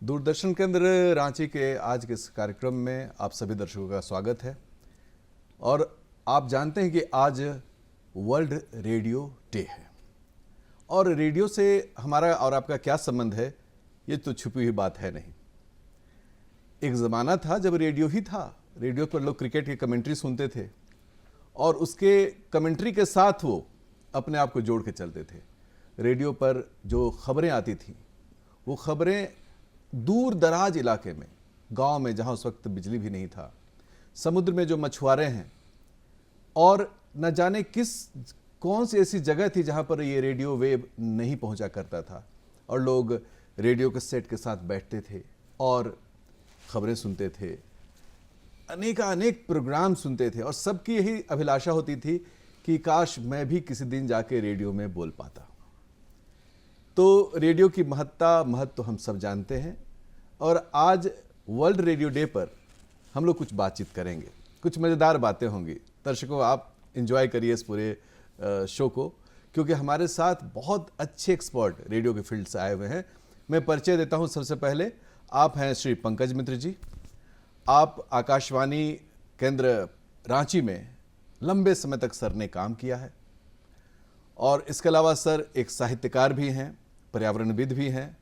दूरदर्शन केंद्र रांची के आज के इस कार्यक्रम में आप सभी दर्शकों का स्वागत है। और आप जानते हैं कि आज वर्ल्ड रेडियो डे है और रेडियो से हमारा और आपका क्या संबंध है ये तो छुपी हुई बात है नहीं। एक ज़माना था जब रेडियो ही था, रेडियो पर लोग क्रिकेट की कमेंट्री सुनते थे और उसके कमेंट्री के साथ वो अपने आप को जोड़ के चलते थे। रेडियो पर जो खबरें आती थीं वो खबरें दूर दराज इलाके में, गांव में जहां उस वक्त बिजली भी नहीं था, समुद्र में जो मछुआरे हैं और न जाने कौन सी ऐसी जगह थी जहां पर ये रेडियो वेव नहीं पहुंचा करता था और लोग रेडियो के सेट के साथ बैठते थे और खबरें सुनते थे, अनेक प्रोग्राम सुनते थे और सबकी यही अभिलाषा होती थी कि काश मैं भी किसी दिन जाके रेडियो में बोल पाता। तो रेडियो की महत्व तो हम सब जानते हैं और आज वर्ल्ड रेडियो डे पर हम लोग कुछ बातचीत करेंगे, कुछ मज़ेदार बातें होंगी। दर्शकों, आप एंजॉय करिए इस पूरे शो को, क्योंकि हमारे साथ बहुत अच्छे एक्सपर्ट रेडियो के फील्ड से आए हुए हैं। मैं परिचय देता हूं। सबसे पहले आप हैं श्री पंकज मित्र जी। आप आकाशवाणी केंद्र रांची में लंबे समय तक सर ने काम किया है और इसके अलावा सर एक साहित्यकार भी हैं, पर्यावरणविद भी हैं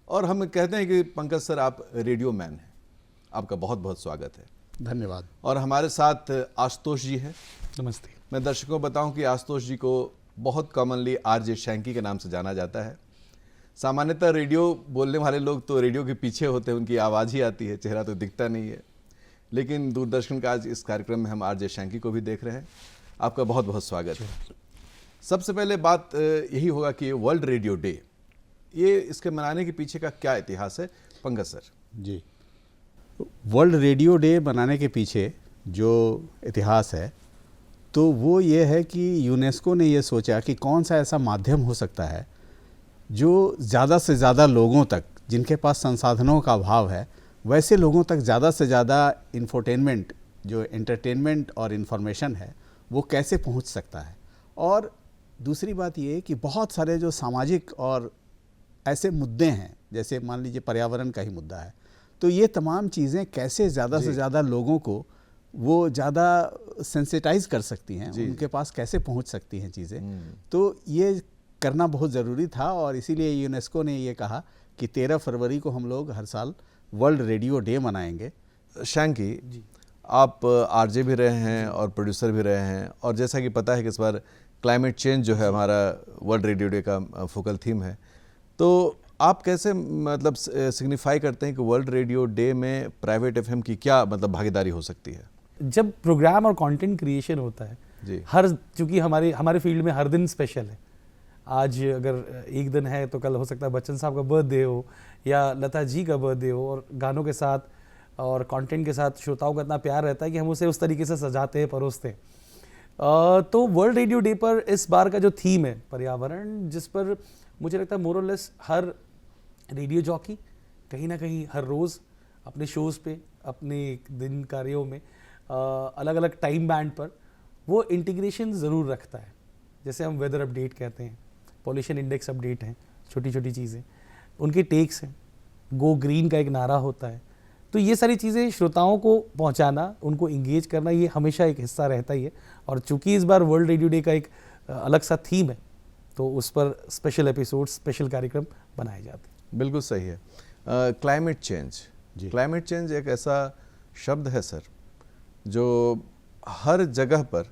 और हम कहते हैं कि पंकज सर आप रेडियो मैन हैं। आपका बहुत बहुत स्वागत है। धन्यवाद। और हमारे साथ आशुतोष जी हैं। नमस्ते। मैं दर्शकों को बताऊं कि आशुतोष जी को बहुत कॉमनली आरजे शैंकी के नाम से जाना जाता है। सामान्यतः रेडियो बोलने वाले लोग तो रेडियो के पीछे होते हैं, उनकी आवाज़ ही आती है, चेहरा तो दिखता नहीं है। लेकिन दूरदर्शन का आज इस कार्यक्रम में हम आरजे शैंकी को भी देख रहे हैं। आपका बहुत बहुत स्वागत है। सबसे पहले बात यही होगा कि वर्ल्ड रेडियो डे, ये इसके मनाने के पीछे का क्या इतिहास है पंकज सर? जी, वर्ल्ड रेडियो डे बनाने के पीछे जो इतिहास है तो वो ये है कि यूनेस्को ने ये सोचा कि कौन सा ऐसा माध्यम हो सकता है जो ज़्यादा से ज़्यादा लोगों तक, जिनके पास संसाधनों का अभाव है, वैसे लोगों तक ज़्यादा से ज़्यादा इंफोटेनमेंट, जो एंटरटेनमेंट और इन्फॉर्मेशन है, वो कैसे पहुंच सकता है। और दूसरी बात ये कि बहुत सारे जो सामाजिक और ऐसे मुद्दे हैं, जैसे मान लीजिए पर्यावरण का ही मुद्दा है, तो ये तमाम चीज़ें कैसे ज़्यादा से ज़्यादा लोगों को वो ज़्यादा सेंसिटाइज कर सकती हैं, उनके पास कैसे पहुंच सकती हैं चीज़ें। तो ये करना बहुत ज़रूरी था और इसीलिए यूनेस्को ने ये कहा कि 13 फरवरी को हम लोग हर साल वर्ल्ड रेडियो डे मनाएंगे। शैंकी जी, आप आरजे भी रहे हैं और प्रोड्यूसर भी रहे हैं और जैसा कि पता है कि इस बार क्लाइमेट चेंज जो है हमारा वर्ल्ड रेडियो डे का फोकल थीम है, तो आप कैसे मतलब सिग्निफाई करते हैं कि वर्ल्ड रेडियो डे में प्राइवेट एफएम की क्या मतलब भागीदारी हो सकती है? जब प्रोग्राम और कंटेंट क्रिएशन होता है जी, चूंकि हमारे फील्ड में हर दिन स्पेशल है। आज अगर एक दिन है तो कल हो सकता है बच्चन साहब का बर्थडे हो या लता जी का बर्थडे हो, और गानों के साथ और कंटेंट के साथ श्रोताओं का इतना प्यार रहता है कि हम उसे उस तरीके से सजाते हैं, परोसते हैं। तो वर्ल्ड रेडियो डे पर इस बार का जो थीम है पर्यावरण, जिस पर मुझे लगता है मोर और लेस हर रेडियो जॉकी कहीं ना कहीं हर रोज़ अपने शोज़ पे, अपने दिन कार्यों में अलग अलग टाइम बैंड पर वो इंटीग्रेशन ज़रूर रखता है। जैसे हम वेदर अपडेट कहते हैं, पॉल्यूशन इंडेक्स अपडेट हैं, छोटी छोटी चीज़ें, उनके टेक्स हैं, गो ग्रीन का एक नारा होता है। तो ये सारी चीज़ें श्रोताओं को पहुंचाना, उनको इंगेज करना, ये हमेशा एक हिस्सा रहता ही है। और चूंकि इस बार वर्ल्ड रेडियो डे का एक अलग सा थीम है तो उस पर स्पेशल एपिसोड, स्पेशल कार्यक्रम बनाए जाते हैं। बिल्कुल सही है। क्लाइमेट चेंज, क्लाइमेट चेंज एक ऐसा शब्द है सर जो हर जगह पर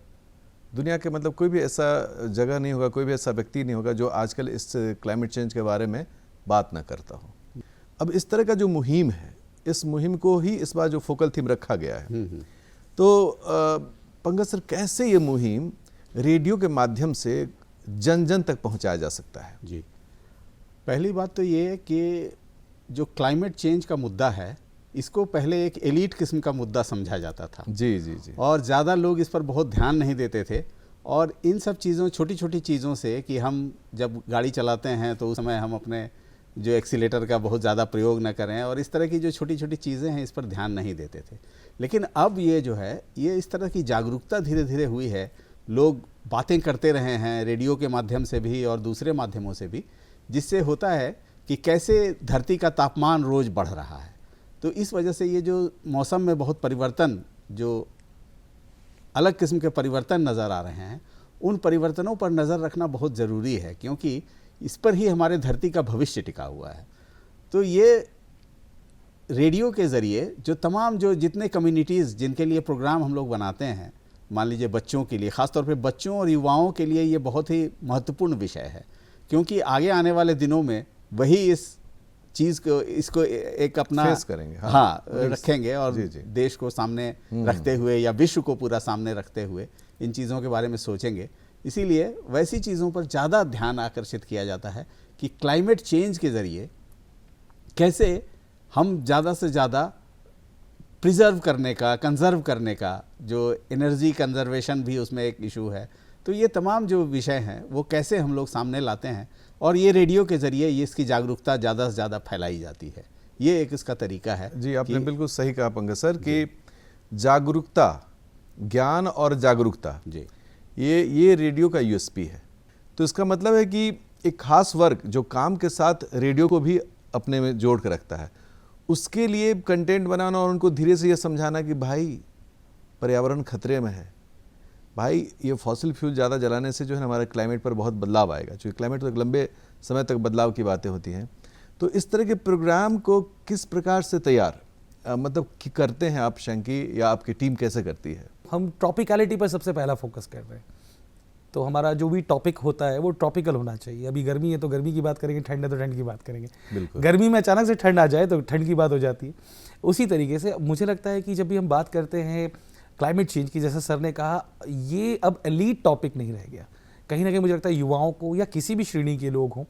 दुनिया के मतलब कोई भी ऐसा जगह नहीं होगा, कोई भी ऐसा व्यक्ति नहीं होगा जो आजकल इस क्लाइमेट चेंज के बारे में बात ना करता हो। अब इस तरह का जो मुहिम है, इस मुहिम को ही इस बार जो फोकल थीम रखा गया है, तो पंकज सर कैसे ये मुहिम रेडियो के माध्यम से जन जन तक पहुंचाया जा सकता है? जी, पहली बात तो ये है कि जो क्लाइमेट चेंज का मुद्दा है, इसको पहले एक एलीट किस्म का मुद्दा समझा जाता था। जी जी जी। और ज़्यादा लोग इस पर बहुत ध्यान नहीं देते थे और इन सब चीज़ों, छोटी छोटी चीज़ों से, कि हम जब गाड़ी चलाते हैं तो उस समय हम अपने जो एक्सीलेटर का बहुत ज़्यादा प्रयोग न करें और इस तरह की जो छोटी छोटी चीज़ें हैं इस पर ध्यान नहीं देते थे। लेकिन अब ये जो है, ये इस तरह की जागरूकता धीरे धीरे हुई है। लोग बातें करते रहे हैं रेडियो के माध्यम से भी और दूसरे माध्यमों से भी, जिससे होता है कि कैसे धरती का तापमान रोज़ बढ़ रहा है। तो इस वजह से ये जो मौसम में बहुत परिवर्तन, जो अलग किस्म के परिवर्तन नज़र आ रहे हैं, उन परिवर्तनों पर नज़र रखना बहुत ज़रूरी है, क्योंकि इस पर ही हमारे धरती का भविष्य टिका हुआ है। तो ये रेडियो के ज़रिए जो तमाम जो जितने कम्युनिटीज़ जिनके लिए प्रोग्राम हम लोग बनाते हैं, मान लीजिए बच्चों के लिए, ख़ासतौर पे बच्चों और युवाओं के लिए ये बहुत ही महत्वपूर्ण विषय है, क्योंकि आगे आने वाले दिनों में वही इस चीज़ को, इसको एक अपना फेस करेंगे, हाँ रखेंगे, और जी, जी। देश को सामने रखते हुए या विश्व को पूरा सामने रखते हुए इन चीज़ों के बारे में सोचेंगे। इसीलिए वैसी चीज़ों पर ज़्यादा ध्यान आकर्षित किया जाता है कि क्लाइमेट चेंज के ज़रिए कैसे हम ज़्यादा से ज़्यादा प्रिजर्व करने का, कंजर्व करने का, जो एनर्जी कंजर्वेशन भी उसमें एक इशू है। तो ये तमाम जो विषय हैं वो कैसे हम लोग सामने लाते हैं, और ये रेडियो के ज़रिए ये इसकी जागरूकता ज़्यादा से ज़्यादा फैलाई जाती है। ये एक इसका तरीका है। जी, आपने बिल्कुल सही कहा पंकज सर कि जागरूकता, ज्ञान और जागरूकता, जी, ये रेडियो का यूएसपी है। तो इसका मतलब है कि एक खास वर्ग जो काम के साथ रेडियो को भी अपने में जोड़ कर रखता है, उसके लिए कंटेंट बनाना और उनको धीरे से ये समझाना कि भाई पर्यावरण खतरे में है, भाई ये फॉसिल फ्यूल ज़्यादा जलाने से जो है हमारे क्लाइमेट पर बहुत बदलाव आएगा, क्योंकि क्लाइमेट तो एक लंबे समय तक बदलाव की बातें होती हैं। तो इस तरह के प्रोग्राम को किस प्रकार से तैयार मतलब कि करते हैं आप शंकी, या आपकी टीम कैसे करती है? हम टॉपिकलिटी पर सबसे पहला फोकस कर रहे हैं। तो हमारा जो भी टॉपिक होता है वो टॉपिकल होना चाहिए। अभी गर्मी है तो गर्मी की बात करेंगे, ठंड है तो ठंड की बात करेंगे। बिल्कुल। गर्मी में अचानक से ठंड आ जाए तो ठंड की बात हो जाती है। उसी तरीके से मुझे लगता है कि जब भी हम बात करते हैं क्लाइमेट चेंज की, जैसे सर ने कहा, ये अब एलीट टॉपिक नहीं रह गया। कहीं ना कहीं मुझे लगता है युवाओं को या किसी भी श्रेणी के लोग हों,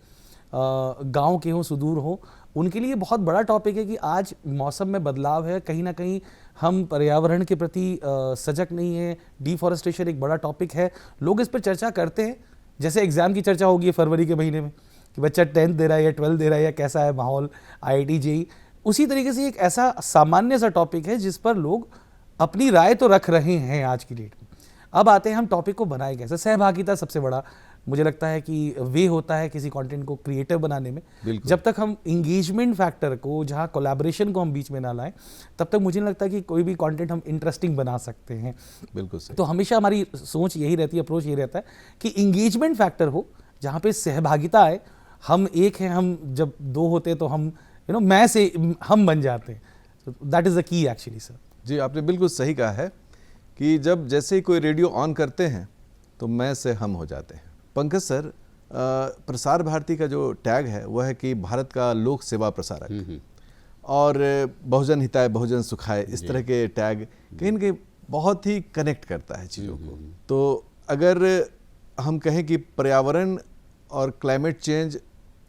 गांव के हों, सुदूर हों, उनके लिए बहुत बड़ा टॉपिक है कि आज मौसम में बदलाव है, कहीं ना कहीं हम पर्यावरण के प्रति सजग नहीं है। डिफॉरेस्टेशन एक बड़ा टॉपिक है, लोग इस पर चर्चा करते हैं। जैसे एग्ज़ाम की चर्चा होगी फरवरी के महीने में कि बच्चा 10th दे रहा है या 12th दे रहा है या कैसा है माहौल, IIT JEE, उसी तरीके से एक ऐसा सामान्य सा टॉपिक है जिस पर लोग अपनी राय तो रख रहे हैं आज की डेट में। अब आते हैं हम टॉपिक को बनाए कैसे। सहभागिता सबसे बड़ा मुझे लगता है कि वे होता है किसी कंटेंट को क्रिएटिव बनाने में। जब तक हम इंगेजमेंट फैक्टर को, जहां कोलैबोरेशन को हम बीच में ना लाएं, तब तक मुझे नहीं लगता कि कोई भी कंटेंट हम इंटरेस्टिंग बना सकते हैं। बिल्कुल सही। तो हमेशा हमारी सोच यही रहती है, अप्रोच यही रहता है कि इंगेजमेंट फैक्टर हो, जहां पे सहभागिता आए। हम एक हैं, हम जब दो होते तो हम मैं से हम बन जाते हैं। That is the key actually sir. जी, आपने बिल्कुल सही कहा है कि जब जैसे ही कोई रेडियो ऑन करते हैं तो मैं से हम हो जाते हैं। पंकज सर, प्रसार भारती का जो टैग है वह है कि भारत का लोक सेवा प्रसारक, और बहुजन हिताय बहुजन सुखाय, इस तरह के टैग कहीं न कहीं बहुत ही कनेक्ट करता है चीज़ों को। तो अगर हम कहें कि पर्यावरण और क्लाइमेट चेंज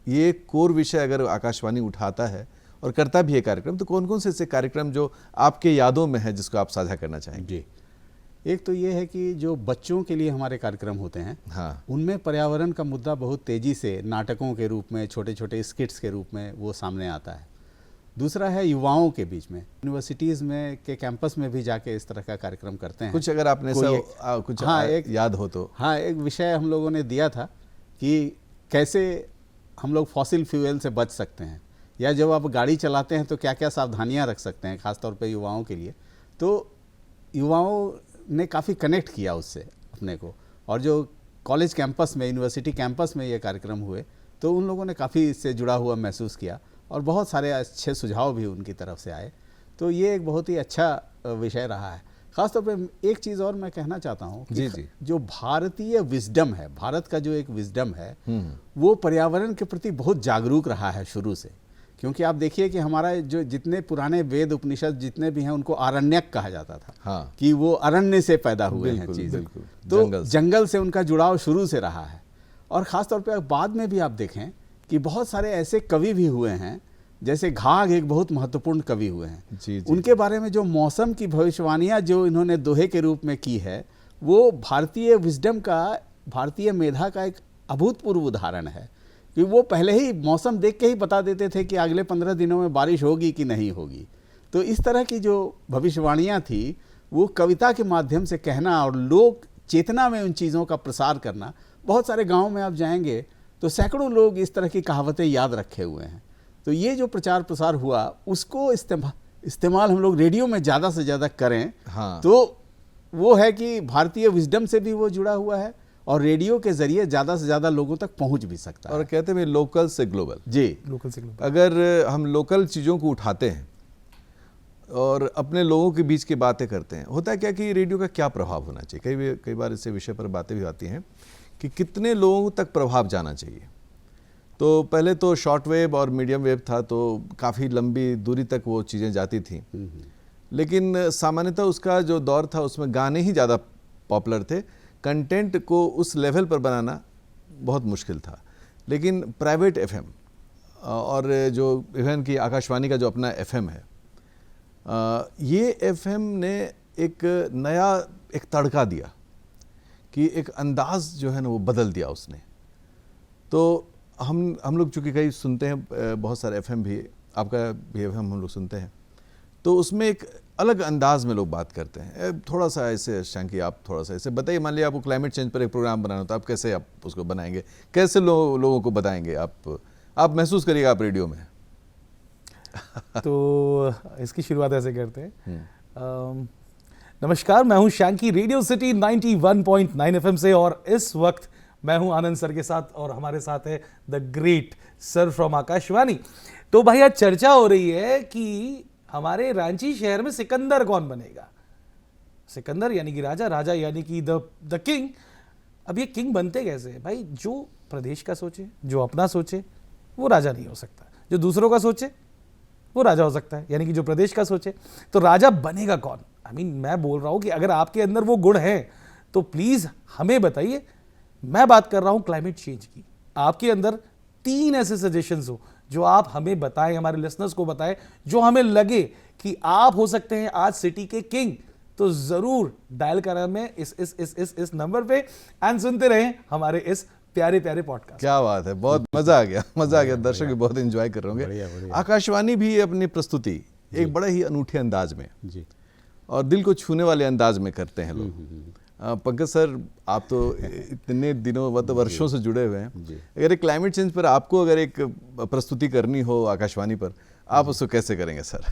ये कोर विषय अगर आकाशवाणी उठाता है और करता भी है कार्यक्रम, तो कौन कौन से ऐसे कार्यक्रम जो आपके यादों में है जिसको आप साझा करना चाहेंगे? जी, एक तो ये है कि जो बच्चों के लिए हमारे कार्यक्रम होते हैं, हाँ, उनमें पर्यावरण का मुद्दा बहुत तेज़ी से नाटकों के रूप में, छोटे छोटे स्किट्स के रूप में वो सामने आता है। दूसरा है युवाओं के बीच में, यूनिवर्सिटीज़ में के कैंपस में भी जाके इस तरह का कार्यक्रम करते हैं। कुछ अगर आपने कुछ एक याद हो तो? हाँ, एक विषय हम लोगों ने दिया था कि कैसे हम लोग फॉसिल फ्यूल से बच सकते हैं, या जब आप गाड़ी चलाते हैं तो क्या क्या सावधानियां रख सकते हैं, ख़ासतौर पे युवाओं के लिए। तो युवाओं ने काफ़ी कनेक्ट किया उससे अपने को, और जो कॉलेज कैंपस में, यूनिवर्सिटी कैंपस में ये कार्यक्रम हुए तो उन लोगों ने काफ़ी इससे जुड़ा हुआ महसूस किया, और बहुत सारे अच्छे सुझाव भी उनकी तरफ से आए। तो ये एक बहुत ही अच्छा विषय रहा है। ख़ासतौर पे एक चीज़ और मैं कहना चाहता हूँ कि जी। जो भारतीय विजडम है, भारत का जो एक विजडम है, वो पर्यावरण के प्रति बहुत जागरूक रहा है शुरू से। क्योंकि आप देखिए कि हमारा जो जितने पुराने वेद उपनिषद जितने भी हैं उनको आरण्यक कहा जाता था। हाँ, कि वो अरण्य से पैदा हुए हैं चीज़ें, तो जंगल से उनका जुड़ाव शुरू से रहा है। और ख़ास तौर पे बाद में भी आप देखें कि बहुत सारे ऐसे कवि भी हुए हैं, जैसे घाघ एक बहुत महत्वपूर्ण कवि हुए हैं। जी। उनके बारे में जो मौसम की भविष्यवाणियाँ जो इन्होंने दोहे के रूप में की है, वो भारतीय विजडम का, भारतीय मेधा का एक अभूतपूर्व उदाहरण है कि वो पहले ही मौसम देख के ही बता देते थे कि अगले 15 दिनों में बारिश होगी कि नहीं होगी। तो इस तरह की जो भविष्यवाणियाँ थी वो कविता के माध्यम से कहना और लोक चेतना में उन चीज़ों का प्रसार करना। बहुत सारे गाँव में आप जाएंगे तो सैकड़ों लोग इस तरह की कहावतें याद रखे हुए हैं। तो ये जो प्रचार प्रसार हुआ उसको इस्तेमाल हम लोग रेडियो में ज़्यादा से ज़्यादा करें। हाँ। तो वो है कि भारतीय विजडम से भी वो जुड़ा हुआ है और रेडियो के जरिए ज़्यादा से ज़्यादा लोगों तक पहुंच भी सकता है। और कहते हैं लोकल से ग्लोबल। जी, लोकल से ग्लोबल। अगर हम लोकल चीज़ों को उठाते हैं और अपने लोगों के बीच की बातें करते हैं, होता है क्या कि रेडियो का क्या प्रभाव होना चाहिए। कई बार इस विषय पर बातें भी आती हैं कि कितने लोगों तक प्रभाव जाना चाहिए। तो पहले तो शॉर्ट वेव और मीडियम वेव था, तो काफ़ी लंबी दूरी तक वो चीज़ें जाती थी, लेकिन सामान्यतः उसका जो दौर था उसमें गाने ही ज़्यादा पॉपुलर थे। कंटेंट को उस लेवल पर बनाना बहुत मुश्किल था। लेकिन प्राइवेट एफएम और जो इवन की आकाशवाणी का जो अपना एफएम है, ये एफएम ने एक नया एक तड़का दिया कि एक अंदाज जो है ना वो बदल दिया उसने। तो हम लोग चूँकि कई सुनते हैं, बहुत सारे एफएम भी, आपका भी एफएम हम लोग सुनते हैं, तो उसमें एक अलग अंदाज में लोग बात करते हैं। थोड़ा सा ऐसे शांकी, आप थोड़ा सा ऐसे बताइए, मान लिया आपको क्लाइमेट चेंज पर एक प्रोग्राम बनाना तो आप कैसे आप उसको बनाएंगे, कैसे लोगों को बताएंगे? आप महसूस करिएगा आप रेडियो में। तो इसकी शुरुआत ऐसे करते हैं। नमस्कार, मैं हूं शैंकी रेडियो सिटी 91.9 एफएम से, और इस वक्त मैं हूं आनंद सर के साथ और हमारे साथ है the great sir from Akashvani. तो भाई आज चर्चा हो रही है कि हमारे रांची शहर में सिकंदर कौन बनेगा। सिकंदर यानी कि राजा, राजा यानी कि द किंग। अब ये किंग बनते कैसे हैं भाई? जो प्रदेश का सोचे, जो अपना सोचे, वो राजा नहीं हो सकता। जो दूसरों का सोचे वो राजा हो सकता है, यानी कि जो प्रदेश का सोचे। तो राजा बनेगा कौन? मैं बोल रहा हूं कि अगर आपके अंदर वो गुण है तो प्लीज हमें बताइए। मैं बात कर रहा हूं क्लाइमेट चेंज की। आपके अंदर 3 ऐसे सजेशंस हो जो आप हमें बताएं, हमारे लिसनर्स को बताएं, जो हमें लगे कि आप हो सकते हैं आज सिटी के किंग। तो जरूर डायल करें हमें इस नंबर पे एंड सुनते रहें हमारे इस प्यारे प्यारे पॉडकास्ट। क्या बात है, बहुत मजा आ गया। दर्शक भी बहुत एंजॉय कर रहे होंगे। आकाशवाणी भी अपनी प्रस्तुति एक बड़े ही अनूठे अंदाज में जी और दिल को छूने वाले अंदाज में करते हैं लोग। पंकज सर, आप तो इतने दिनों वर्षों से जुड़े हुए हैं। अगर एक क्लाइमेट चेंज पर आपको अगर एक प्रस्तुति करनी हो आकाशवाणी पर, आप उसको कैसे करेंगे सर?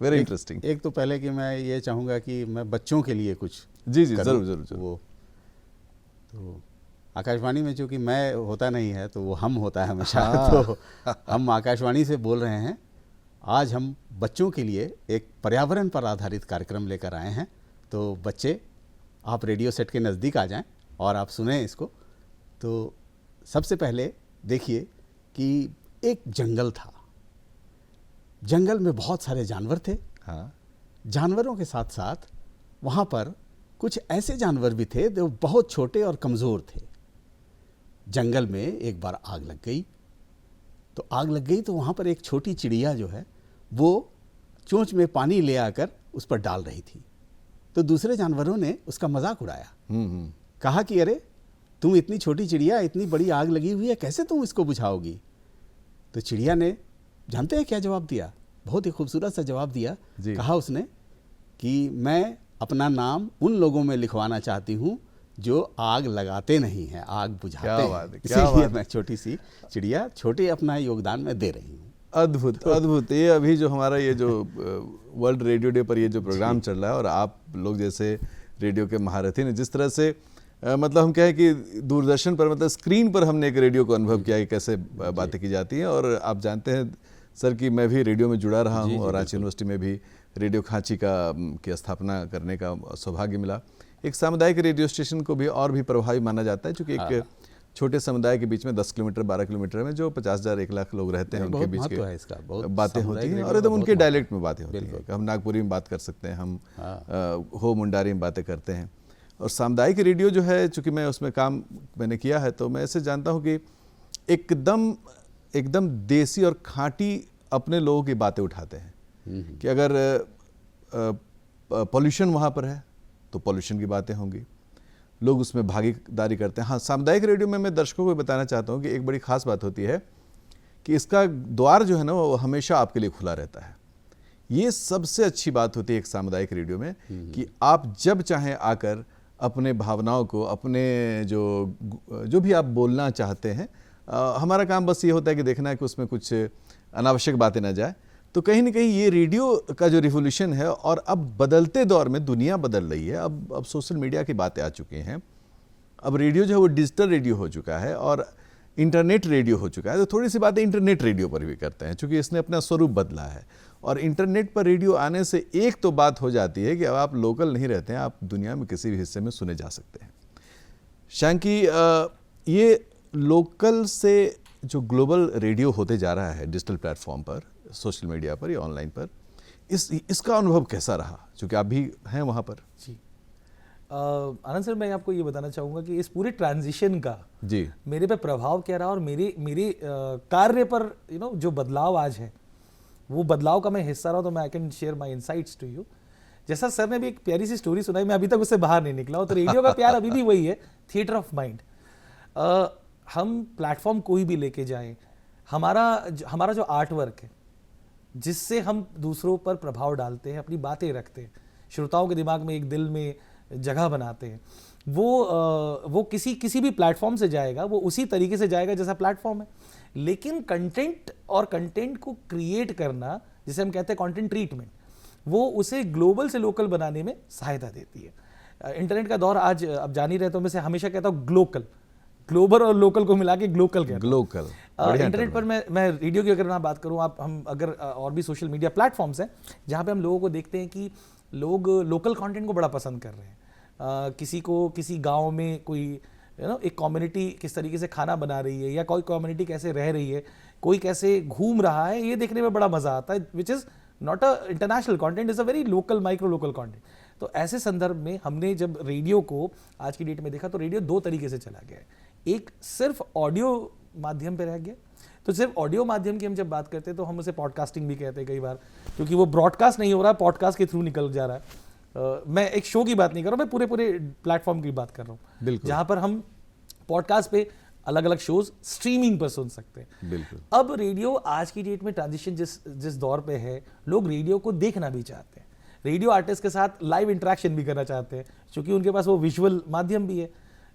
Very interesting. एक तो पहले कि मैं ये चाहूँगा कि मैं बच्चों के लिए कुछ जी जरूर। वो तो आकाशवाणी में चूँकि मैं होता नहीं है तो वो हम होता है हमेशा। तो हम आकाशवाणी से बोल रहे हैं। आज हम बच्चों के लिए एक पर्यावरण पर आधारित कार्यक्रम लेकर आए हैं। तो बच्चे, आप रेडियो सेट के नज़दीक आ जाएं और आप सुने इसको। तो सबसे पहले देखिए कि एक जंगल था। जंगल में बहुत सारे जानवर थे। हाँ। जानवरों के साथ साथ वहाँ पर कुछ ऐसे जानवर भी थे जो बहुत छोटे और कमज़ोर थे। जंगल में एक बार आग लग गई। तो आग लग गई तो वहाँ पर एक छोटी चिड़िया जो है वो चोंच में पानी ले आकर उस पर डाल रही थी। तो दूसरे जानवरों ने उसका मजाक उड़ाया। कहा कि अरे तुम इतनी छोटी चिड़िया, इतनी बड़ी आग लगी हुई है, कैसे तुम इसको बुझाओगी? तो चिड़िया ने, जानते हैं क्या जवाब दिया? बहुत ही खूबसूरत सा जवाब दिया। कहा उसने कि मैं अपना नाम उन लोगों में लिखवाना चाहती हूँ जो आग लगाते नहीं हैं, आग बुझाते हैं। इसीलिए मैं छोटी सी चिड़िया छोटे अपना योगदान में दे रही हूँ। अद्भुत। ये अभी जो हमारा ये जो वर्ल्ड रेडियो डे पर ये जो प्रोग्राम चल रहा है, और आप लोग जैसे रेडियो के महारथी ने जिस तरह से मतलब हम कहें कि दूरदर्शन पर, मतलब स्क्रीन पर हमने एक रेडियो को अनुभव किया कि कैसे बातें की जाती हैं। और आप जानते हैं सर कि मैं भी रेडियो में जुड़ा रहा हूँ और रांची यूनिवर्सिटी में भी रेडियो खांची की स्थापना करने का सौभाग्य मिला। एक सामुदायिक रेडियो स्टेशन को भी और भी प्रभावी माना जाता है, क्योंकि एक छोटे समुदाय के बीच में 10 किलोमीटर 12 किलोमीटर में जो 50,000 1 लाख लोग रहते हैं, उनके बीच के बातें होती हैं और एकदम उनके डायलेक्ट में बातें होती हैं। हम नागपुरी में बात कर सकते हैं, हम हो मुंडारी में बातें करते हैं। और सामुदायिक रेडियो जो है, चूँकि मैं उसमें काम मैंने किया है, तो मैं ऐसे जानता हूँ कि एकदम देसी और खाँटी अपने लोगों की बातें उठाते हैं कि अगर पॉल्यूशन वहाँ पर है तो पॉल्यूशन की बातें होंगी, लोग उसमें भागीदारी करते हैं। हाँ, सामुदायिक रेडियो में मैं दर्शकों को बताना चाहता हूँ कि एक बड़ी खास बात होती है कि इसका द्वार जो है ना वो हमेशा आपके लिए खुला रहता है। ये सबसे अच्छी बात होती है एक सामुदायिक रेडियो में कि आप जब चाहें आकर अपने भावनाओं को, अपने जो भी आप बोलना चाहते हैं, हमारा काम बस ये होता है कि देखना है कि उसमें कुछ अनावश्यक बातें ना जाए। तो कहीं ना कहीं ये रेडियो का जो रिवोल्यूशन है, और अब बदलते दौर में दुनिया बदल रही है, अब सोशल मीडिया की बातें आ चुकी हैं, अब रेडियो जो है वो डिजिटल रेडियो हो चुका है और इंटरनेट रेडियो हो चुका है। तो थोड़ी सी बातें इंटरनेट रेडियो पर भी करते हैं, क्योंकि इसने अपना स्वरूप बदला है। और इंटरनेट पर रेडियो आने से एक तो बात हो जाती है कि अब आप लोकल नहीं रहते हैं, आप दुनिया में किसी भी हिस्से में सुने जा सकते हैं। शांकी, ये लोकल से जो ग्लोबल रेडियो होते जा रहा है डिजिटल प्लेटफॉर्म पर, सोशल मीडिया पर या ऑनलाइन पर, इसका अनुभव कैसा रहा, क्योंकि आप भी हैं वहाँ पर? जी आनंद सर, मैं आपको ये बताना चाहूँगा कि इस पूरे ट्रांजिशन का जी मेरे पे प्रभाव क्या रहा और मेरे कार्य पर जो बदलाव आज है, वो बदलाव का मैं हिस्सा रहा हूँ, तो मैं I can share my insights to you. जैसा सर ने भी एक प्यारी सी स्टोरी सुनाई, मैं अभी तक उससे बाहर नहीं निकला हूँ। तो रेडियो का प्यार अभी भी वही है, थिएटर ऑफ माइंड। हम प्लेटफॉर्म कोई भी लेके जाएं, हमारा जो आर्ट वर्क है, जिससे हम दूसरों पर प्रभाव डालते हैं, अपनी बातें रखते हैं, श्रोताओं के दिमाग में एक दिल में जगह बनाते हैं, वो किसी भी प्लेटफॉर्म से जाएगा, वो उसी तरीके से जाएगा जैसा प्लेटफॉर्म है। लेकिन कंटेंट और कंटेंट को क्रिएट करना, जिसे हम कहते हैं कंटेंट ट्रीटमेंट, वो उसे ग्लोबल से लोकल बनाने में सहायता देती है। इंटरनेट का दौर आज अब जान ही रहे, तो मैं हमेशा कहता हूँ ग्लोबल और लोकल को मिला के ग्लोकल कहता हूँ। ग्लोकल इंटरनेट पर मैं रेडियो की अगर मैं बात करूँ, हम अगर और भी सोशल मीडिया प्लेटफॉर्म्स हैं जहाँ पे हम लोगों को देखते हैं कि लोग लोकल कंटेंट को बड़ा पसंद कर रहे हैं। किसी गांव में कोई एक कम्युनिटी किस तरीके से खाना बना रही है, या कोई कम्युनिटी कैसे रह रही है, कोई कैसे घूम रहा है, ये देखने में बड़ा मजा आता है, which is not a international content, is a very local micro local content. तो ऐसे संदर्भ में हमने जब रेडियो को आज की डेट में देखा, तो रेडियो दो तरीके से चला गया है। एक सिर्फ ऑडियो माध्यम पे रह गया। तो सिर्फ ऑडियो माध्यम की हम जब बात करते हैं तो हम उसे पॉडकास्टिंग भी कहते हैं कई बार, क्योंकि वो ब्रॉडकास्ट नहीं हो रहा, पॉडकास्ट के थ्रू निकल जा रहा है। मैं एक शो की बात नहीं कर रहा हूँ, मैं पूरे प्लेटफॉर्म की बात कर रहा हूँ, जहां पर हम पॉडकास्ट पे अलग अलग शोज स्ट्रीमिंग पर सुन सकते हैं। बिल्कुल। अब रेडियो आज की डेट में ट्रांजिशन जिस दौर पे है, लोग रेडियो को देखना भी चाहते हैं, रेडियो आर्टिस्ट के साथ लाइव इंटरेक्शन भी करना चाहते हैं, क्योंकि उनके पास वो विजुअल माध्यम भी है।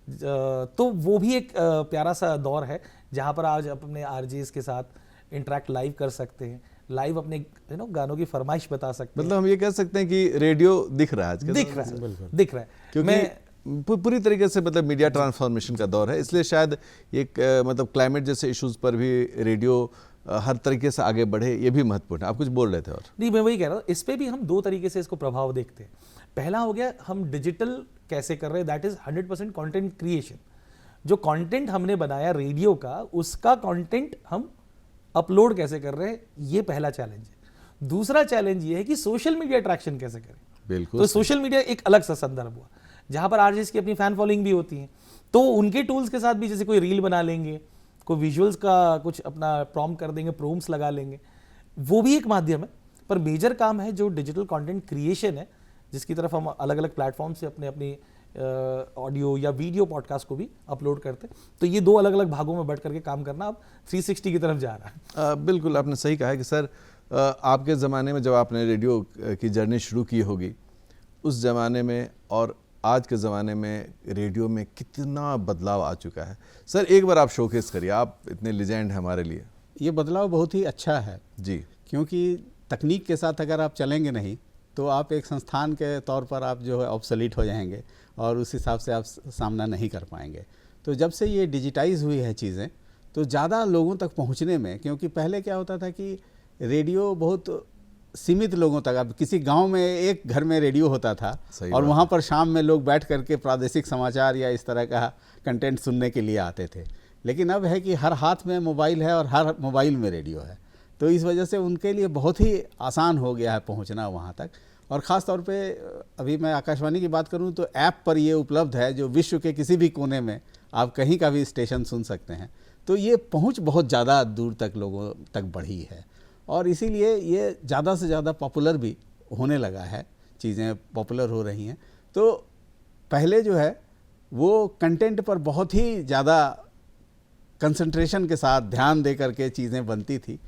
तो वो भी एक प्यारा सा दौर है जहाँ पर आज अपने आरजेस के साथ इंटरेक्ट लाइव कर सकते हैं, लाइव अपने गानों की फरमाइश बता सकते हैं। मतलब हम ये कह सकते हैं कि रेडियो दिख रहा है आज के दिख रहा है क्योंकि पूरी तरीके से मतलब मीडिया ट्रांसफॉर्मेशन का दौर है, इसलिए शायद एक मतलब क्लाइमेट जैसे इश्यूज पर भी रेडियो हर तरीके से आगे बढ़े, ये भी महत्वपूर्ण है। आप कुछ बोल रहे थे? और नहीं, मैं वही कह रहा हूँ, इस पे भी हम दो तरीके से इसको प्रभाव देखते हैं। पहला हो गया हम डिजिटल कैसे कर रहे हैं, दैट इज 100% कंटेंट क्रिएशन। जो कंटेंट हमने बनाया रेडियो का, उसका कंटेंट हम अपलोड कैसे कर रहे हैं, ये पहला चैलेंज है। दूसरा चैलेंज ये है कि सोशल मीडिया अट्रैक्शन कैसे करें। बिल्कुल। तो सोशल मीडिया एक अलग सा संदर्भ हुआ, जहां पर आरजेस की अपनी फैन फॉलोइंग भी होती है, तो उनके टूल्स के साथ भी, जैसे कोई रील बना लेंगे, कोई विजुअल्स का कुछ अपना प्रॉम्प्ट कर देंगे, प्रोम्स लगा लेंगे, वो भी एक माध्यम है। पर मेजर काम है जो डिजिटल कंटेंट क्रिएशन है, जिसकी तरफ हम अलग अलग प्लेटफॉर्म से अपने ऑडियो या वीडियो पॉडकास्ट को भी अपलोड करते हैं। तो ये दो अलग अलग भागों में बढ़ करके काम करना अब 360 की तरफ जा रहा है। बिल्कुल, आपने सही कहा है कि सर आपके ज़माने में जब आपने रेडियो की जर्नी शुरू की होगी, उस ज़माने में और आज के ज़माने में रेडियो में कितना बदलाव आ चुका है। सर एक बार आप शोकेस करिए, आप इतने लीजेंड हैं हमारे लिए। ये बदलाव बहुत ही अच्छा है जी, क्योंकि तकनीक के साथ अगर आप चलेंगे नहीं तो आप एक संस्थान के तौर पर आप जो है ऑब्सोलीट हो जाएंगे और उस हिसाब से आप सामना नहीं कर पाएंगे। तो जब से ये डिजिटाइज हुई है चीज़ें, तो ज़्यादा लोगों तक पहुंचने में, क्योंकि पहले क्या होता था कि रेडियो बहुत सीमित लोगों तक, अब किसी गांव में एक घर में रेडियो होता था और वहाँ पर शाम में लोग बैठ करके प्रादेशिक समाचार या इस तरह का कंटेंट सुनने के लिए आते थे। लेकिन अब है कि हर हाथ में मोबाइल है और हर मोबाइल में रेडियो है, तो इस वजह से उनके लिए बहुत ही आसान हो गया है पहुंचना वहां तक। और ख़ास तौर पे अभी मैं आकाशवाणी की बात करूं तो ऐप पर ये उपलब्ध है, जो विश्व के किसी भी कोने में आप कहीं का भी स्टेशन सुन सकते हैं। तो ये पहुंच बहुत ज़्यादा दूर तक लोगों तक बढ़ी है और इसीलिए ये ज़्यादा से ज़्यादा पॉपुलर भी होने लगा है, चीज़ें पॉपुलर हो रही हैं। तो पहले जो है वो कंटेंट पर बहुत ही ज़्यादा कंसंट्रेशन के साथ ध्यान दे करके चीज़ें बनती थी,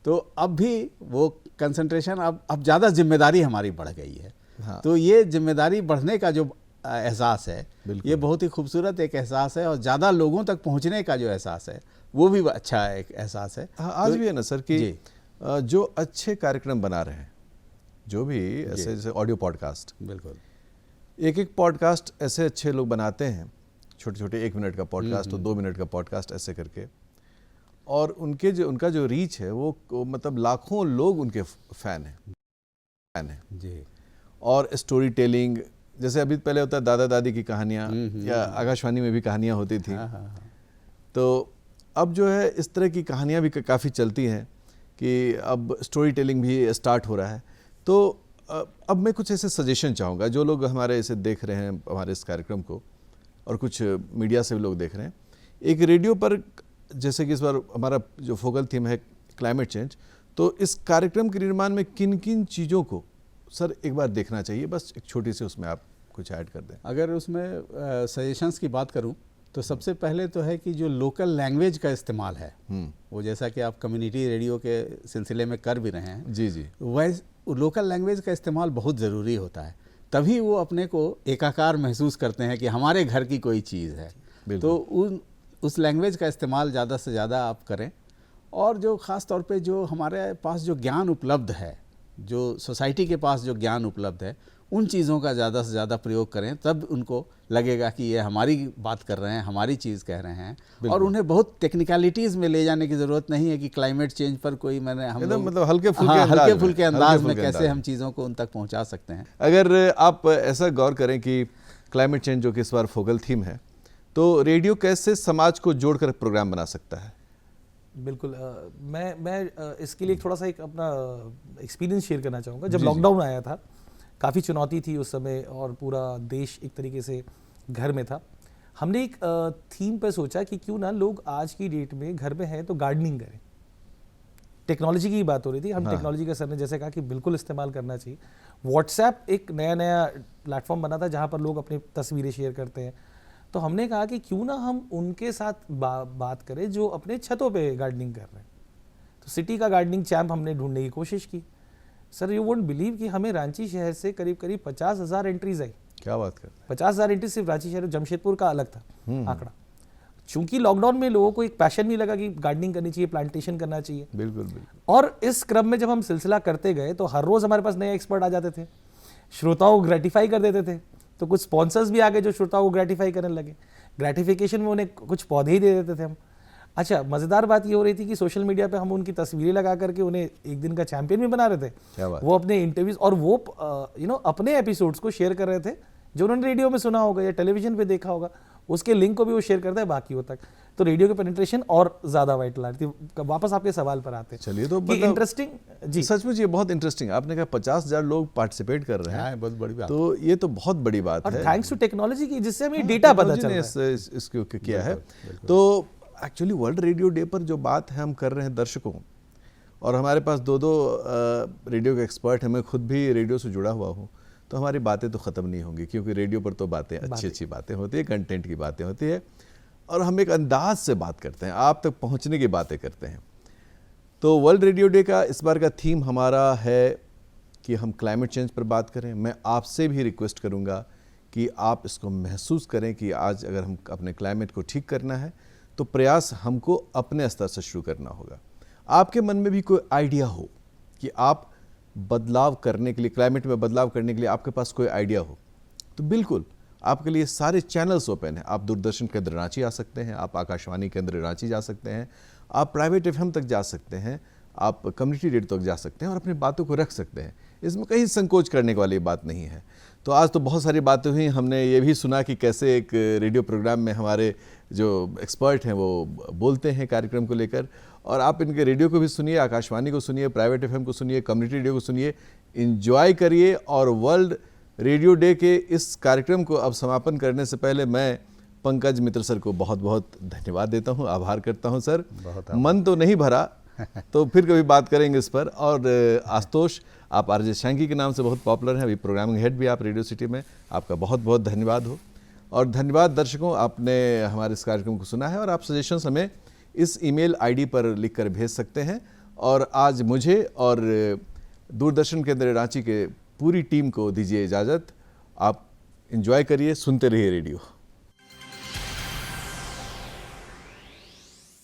तो अब भी वो कंसंट्रेशन अब ज़्यादा जिम्मेदारी हमारी बढ़ गई है। हाँ। तो ये जिम्मेदारी बढ़ने का जो एहसास है, बिल्कुल। ये बहुत ही खूबसूरत एक एहसास है, और ज़्यादा लोगों तक पहुंचने का जो एहसास है वो भी अच्छा एक एहसास है। हाँ, आज तो- भी है ना सर कि जी। जो अच्छे कार्यक्रम बना रहे हैं, जो भी ऐसे जैसे ऑडियो पॉडकास्ट, बिल्कुल। एक एक पॉडकास्ट ऐसे अच्छे लोग बनाते हैं, छोटे छोटे 1 मिनट का पॉडकास्ट तो 2 मिनट का पॉडकास्ट ऐसे करके, और उनका जो रीच है वो मतलब लाखों लोग उनके फैन हैं। जी। और स्टोरी टेलिंग, जैसे अभी पहले होता है दादा दादी की कहानियाँ, या आकाशवाणी में भी कहानियाँ होती थी, हाँ, हाँ, हाँ। तो अब जो है इस तरह की कहानियाँ भी काफ़ी चलती हैं कि अब स्टोरी टेलिंग भी स्टार्ट हो रहा है। तो अब मैं कुछ ऐसे सजेशन चाहूँगा, जो लोग हमारे इसे देख रहे हैं, हमारे इस कार्यक्रम को, और कुछ मीडिया से भी लोग देख रहे हैं, एक रेडियो पर, जैसे कि इस बार हमारा जो फोकल थीम है क्लाइमेट चेंज, तो इस कार्यक्रम के निर्माण में किन किन चीज़ों को सर एक बार देखना चाहिए, बस एक छोटी सी उसमें आप कुछ ऐड कर दें। अगर उसमें सजेशंस की बात करूं तो सबसे पहले तो है कि जो लोकल लैंग्वेज का इस्तेमाल है, वो जैसा कि आप कम्युनिटी रेडियो के सिलसिले में कर भी रहे हैं, जी जी, वैसे लोकल लैंग्वेज का इस्तेमाल बहुत ज़रूरी होता है, तभी वो अपने को एकाकार महसूस करते हैं कि हमारे घर की कोई चीज़ है। तो उस लैंग्वेज का इस्तेमाल ज़्यादा से ज़्यादा आप करें, और जो ख़ास तौर पे जो हमारे पास जो ज्ञान उपलब्ध है, जो सोसाइटी के पास जो ज्ञान उपलब्ध है, उन चीज़ों का ज़्यादा से ज़्यादा प्रयोग करें, तब उनको लगेगा कि ये हमारी बात कर रहे हैं, हमारी चीज़ कह रहे हैं। और उन्हें बहुत टेक्निकलिटीज़ में ले जाने की ज़रूरत नहीं है कि क्लाइमेट चेंज पर कोई मतलब हल्के फुल्के अंदाज में कैसे हम चीज़ों को उन तक पहुंचा सकते हैं। अगर आप ऐसा गौर करें कि क्लाइमेट चेंज जो कि इस बार फोकल थीम है, तो रेडियो कैसे समाज को जोड़कर प्रोग्राम बना सकता है? बिल्कुल। मैं इसके लिए थोड़ा सा एक अपना एक्सपीरियंस शेयर करना चाहूँगा। जब लॉकडाउन आया था, काफ़ी चुनौती थी उस समय, और पूरा देश एक तरीके से घर में था। हमने एक थीम पर सोचा कि क्यों ना लोग आज की डेट में घर में हैं तो गार्डनिंग करें। टेक्नोलॉजी की बात हो रही थी, हम टेक्नोलॉजी का सर ने जैसे कहा कि बिल्कुल इस्तेमाल करना चाहिए। व्हाट्सएप एक नया प्लेटफॉर्म बना था जहाँ पर लोग अपनी तस्वीरें शेयर करते हैं, तो हमने कहा कि क्यों ना हम उनके साथ बात करें जो अपने छतों पे गार्डनिंग कर रहे हैं। तो सिटी का गार्डनिंग चैंप हमने ढूंढने की कोशिश की। सर यू वोंट बिलीव कि हमें रांची शहर से करीब 50,000 एंट्रीज आई। क्या बात करते हैं? 50,000 एंट्रीज सिर्फ रांची शहर, जमशेदपुर का अलग था आंकड़ा। चूंकि लॉकडाउन में लोगों को एक पैशन नहीं लगा कि गार्डनिंग करनी चाहिए, प्लांटेशन करना चाहिए। बिल्कुल बिल्कुल। और इस क्रम में जब हम सिलसिला करते गए तो हर रोज हमारे पास नए एक्सपर्ट आ जाते थे, श्रोताओं को ग्रेटिफाई कर देते थे। तो कुछ स्पॉन्सर्स भी आ गए जो श्रोताओं को ग्रेटिफाई करने लगे। ग्रेटिफिकेशन में उन्हें कुछ पौधे ही दे देते थे हम। अच्छा, मज़ेदार बात ये हो रही थी कि सोशल मीडिया पे हम उनकी तस्वीरें लगा करके उन्हें एक दिन का चैंपियन भी बना रहे थे। क्या बात। वो अपने इंटरव्यूज और वो अपने एपिसोड्स को शेयर कर रहे थे, जो उन्होंने रेडियो में सुना होगा या टेलीविजन पे देखा होगा, उसके लिंक को भी वो शेयर करता है बाकियों तक। तो रेडियो की पेनिट्रेशन और ज़्यादा वाइटल आती है। वापस आपके सवाल पर आते हैं। चलिए, तो इंटरेस्टिंग जी, सचमुच ये बहुत इंटरेस्टिंग। आपने कहा 50,000 लोग पार्टिसिपेट कर रहे हैं, बहुत बड़ी बात। तो ये तो बहुत बड़ी बात और है। थैंक्स टू टेक्नोलॉजी की, जिससे हमें डेटा पता चल रहा है। इसको किया है। तो एक्चुअली वर्ल्ड रेडियो डे पर जो बात है हम कर रहे हैं दर्शकों, और हमारे पास दो रेडियो के एक्सपर्ट हैं, मैं खुद भी रेडियो से जुड़ा हुआ हूँ, तो हमारी बातें तो ख़त्म नहीं होंगी, क्योंकि रेडियो पर तो बातें अच्छी बातें होती है, कंटेंट की बातें होती है, और हम एक अंदाज से बात करते हैं, आप तक पहुँचने की बातें करते हैं। तो वर्ल्ड रेडियो डे का इस बार का थीम हमारा है कि हम क्लाइमेट चेंज पर बात करें। मैं आपसे भी रिक्वेस्ट करूँगा कि आप इसको महसूस करें कि आज अगर हम अपने क्लाइमेट को ठीक करना है तो प्रयास हमको अपने स्तर से शुरू करना होगा। आपके मन में भी कोई आइडिया हो कि आप बदलाव करने के लिए, क्लाइमेट में बदलाव करने के लिए आपके पास कोई आइडिया हो, तो बिल्कुल आपके लिए सारे चैनल्स ओपन हैं। आप दूरदर्शन केंद्र रांची आ सकते हैं, आप आकाशवाणी केंद्र रांची जा सकते हैं, आप प्राइवेट एफएम तक जा सकते हैं, आप कम्युनिटी रेडियो तक जा सकते हैं और अपनी बातों को रख सकते हैं। इसमें कहीं संकोच करने वाली बात नहीं है। तो आज तो बहुत सारी बातें हुई। हमने ये भी सुना कि कैसे एक रेडियो प्रोग्राम में हमारे जो एक्सपर्ट हैं वो बोलते हैं कार्यक्रम को लेकर, और आप इनके रेडियो को भी सुनिए, आकाशवाणी को सुनिए, प्राइवेट एफएम को सुनिए, कम्युनिटी रेडियो को सुनिए, एंजॉय करिए। और वर्ल्ड रेडियो डे के इस कार्यक्रम को अब समापन करने से पहले मैं पंकज मित्र सर को बहुत बहुत धन्यवाद देता हूँ, आभार करता हूँ सर। मन तो नहीं भरा, तो फिर कभी बात करेंगे इस पर। और आशुतोष, आप आरजे शैंकी के नाम से बहुत पॉपुलर हैं, अभी प्रोग्रामिंग हेड भी आप रेडियो सिटी में, आपका बहुत बहुत धन्यवाद हो। और धन्यवाद दर्शकों, आपने हमारे इस कार्यक्रम को सुना है, और आप सजेशंस हमें इस ईमेल आईडी पर लिखकर भेज सकते हैं। और आज मुझे और दूरदर्शन केंद्र रांची के पूरी टीम को दीजिए इजाज़त। आप एंजॉय करिए, सुनते रहिए रेडियो।